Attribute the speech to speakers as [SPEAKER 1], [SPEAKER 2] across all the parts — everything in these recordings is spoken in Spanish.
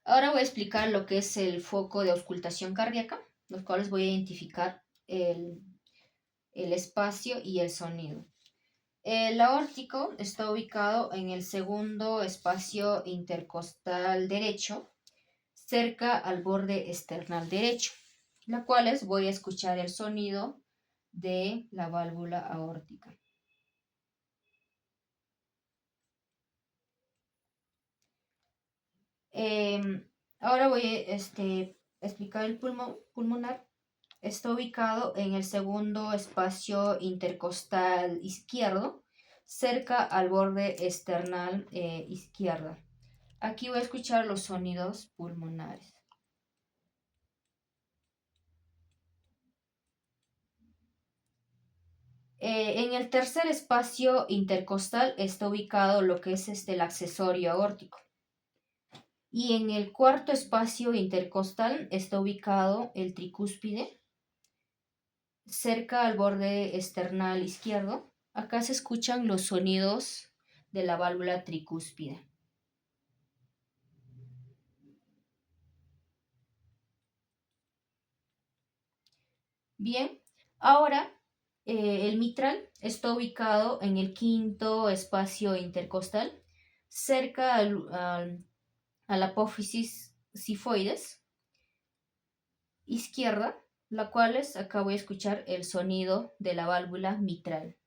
[SPEAKER 1] Ahora voy a explicar lo que es el foco de auscultación cardíaca, los cuales voy a identificar el espacio y el sonido. El aórtico está ubicado en el segundo espacio intercostal derecho, cerca al borde esternal derecho, la cuales voy a escuchar el sonido de la válvula aórtica. Ahora voy a explicar el pulmonar. Está ubicado en el segundo espacio intercostal izquierdo, cerca al borde esternal izquierdo. Aquí voy a escuchar los sonidos pulmonares. En el tercer espacio intercostal está ubicado lo que es el accesorio aórtico. Y en el cuarto espacio intercostal está ubicado el tricúspide, cerca al borde esternal izquierdo. Acá se escuchan los sonidos de la válvula tricúspide. Bien, ahora el mitral está ubicado en el quinto espacio intercostal, cerca a la apófisis sifoides izquierda, la cual acá voy a escuchar el sonido de la válvula mitral.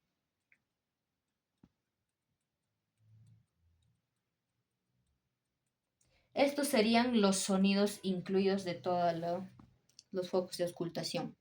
[SPEAKER 1] Estos serían los sonidos incluidos de todos los focos de auscultación.